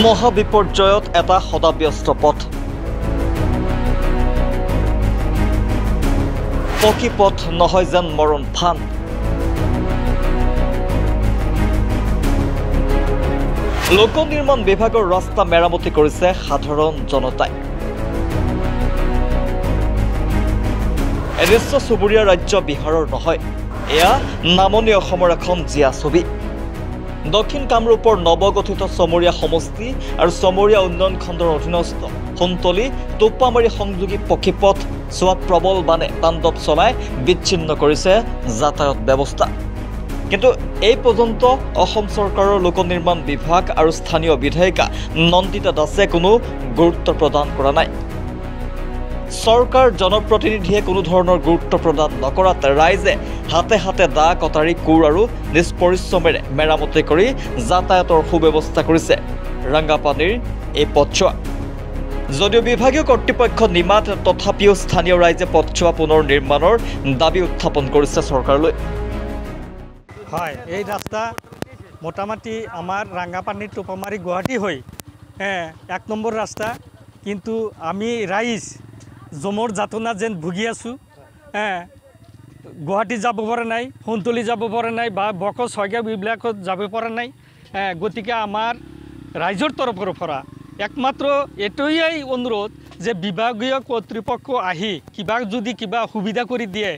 মহাবিপৰ্যয়ত এটা সদাব্যস্ত পথ পকী পথ নহয় যেন মৰণ ফান লোক নিৰ্মাণ বিভাগৰ ৰাস্তা মেৰামতি কৰিছে সাধাৰণ জনতাই এদৃশ্য চুবুৰীয়া ৰাজ্য বিহাৰৰ নহয় এয়া নামনি অসমৰ এখন জিয়া ছবি দক্ষিণ কামৰূপৰ নৱগঠিত চমৰীয়া সমষ্টি আৰু চমৰীয়া উন্নয়ন খণ্ডৰ অধীনস্থ সোণতলী টোপামাৰী সংযোগী পকীপথ চোৱাত প্ৰবল বানে তাণ্ডৱ চলাই বিচ্ছিন্ন কৰিছে যাতায়াত ব্যৱস্থা কিন্তু এই পৰ্যন্ত অসম চৰকাৰৰ লোক নিৰ্মাণ বিভাগ আৰু স্থানীয় বিধায়িকা নন্দিতা দাসে কোনো গুৰুত্ব প্ৰদান কৰা নাই চৰকাৰ জনপ্ৰতিনিধিয়ে কোনো ধৰণৰ গুৰুত্ব প্ৰদান নকৰাত ৰাইজে হাতে হাতে দা কটাৰী কোৰ আৰু নিষ্পৰিশ্ৰমেৰে মেৰামতি কৰি যাতায়াতৰ সুব্যৱস্থা কৰিছে ৰংগাপানীৰ এই পথছোৱা যদিও বিভাগীয় কৰ্তৃপক্ষ নিমাত তথাপিও স্থানীয় ৰাইজে পথছোৱা পুনৰ নিৰ্মাণৰ দাবী উত্থাপন কৰিছে চৰকাৰলৈ হয় এই ৰাস্তা মোটামুটি আমাৰ ৰাংগাপানীৰ টোপামাৰী গুৱাহাটী হৈ 1 নম্বৰ ৰাস্তা কিন্তু আমি ৰাইজ জমৰ যাতনা যেন ভুগি আছোঁ গুৱাহাটী যাব পৰা নাই সোণতলী যাব পৰা নাই বা বকচ ছয়গাঁও এইবিলাকত যাব পৰা নাই গতিকে আমাৰ ৰাইজৰ তৰফৰ পৰা একমাত্ৰ এটোৱেই অনুৰোধ যে বিভাগীয় কৰ্তৃপক্ষ আহি কিবা সুবিধা কৰি দিয়ে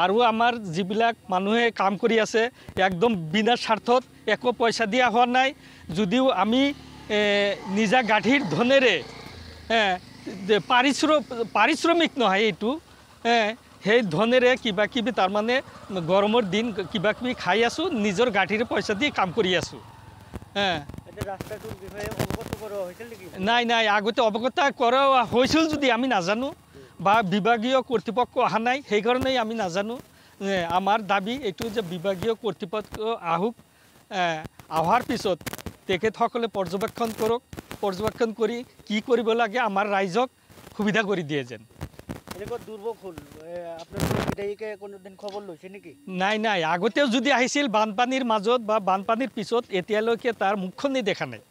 আৰু আমাৰ যিবিলাক মানুহে কাম কৰি আছে একদম বিনা স্বাৰ্থত একো পইচা দিয়া হোৱা নাই যদিও আমি নিজা গাঠীৰ ধনেৰে পাৰিশ্ৰমিক নহয় এইটো সেই ধনেৰে কিবা তাৰমানে গৰমৰ দিন কিবা খাই আছোঁ নিজৰ গাঠীৰ পইচা দি কাম কৰি আছোঁ নাই আগতে অৱগত কৰা হৈছিল যদি আমি নাজানো বা বিভাগীয় কৰ্তৃপক্ষ অহা নাই সেইকাৰণেই আমি নাজানো আমাৰ দাবী এইটো যে বিভাগীয় কৰ্তৃপক্ষ আহক অহাৰ পিছত তেখেতসকলে পৰ্যবেক্ষণ কৰক পৰ্যবেক্ষণ কৰি কি কৰিব লাগে আমাৰ ৰাইজক সুবিধা কৰি দিয়ে যেন নাই আগতেও যদি আহিছিল বানপানীৰ মাজত বা বানপানীৰ পিছত এতিয়ালৈকে তাৰ মুখখনেই দেখা নাই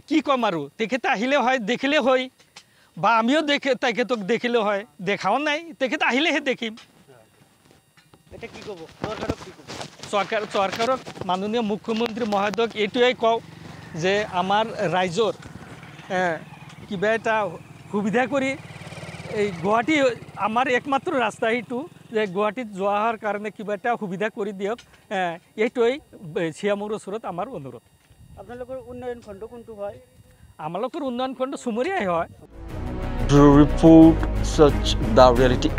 কি ক'ম আৰু তেখেতে আহিলে হয় দেখিলে হয় বা আমিও তেখেতক দেখিলে হয় দেখাও নাই তেখেত আহিলেহে দেখিম চৰকাৰক মাননীয় মুখ্যমন্ত্ৰী মহোদয়ক এইটোৱেই কওঁ যে আমাৰ ৰাইজৰ কিবা এটা সুবিধা কৰি এই গুৱাহাটী আমাৰ একমাত্ৰ ৰাস্তা এইটো যে গুৱাহাটীত যোৱা অহাৰ কাৰণে কিবা এটা সুবিধা কৰি দিয়ক এইটোৱেই চিএমৰ ওচৰত আমাৰ অনুৰোধ আপোনালোকৰ উন্নয়ন খণ্ড কোনটো হয় আমালোকৰ উন্নয়ন খণ্ড চুমৰীয়াই হয় ৰিপোৰ্ট সচ দ্য ৰিয়েলিটি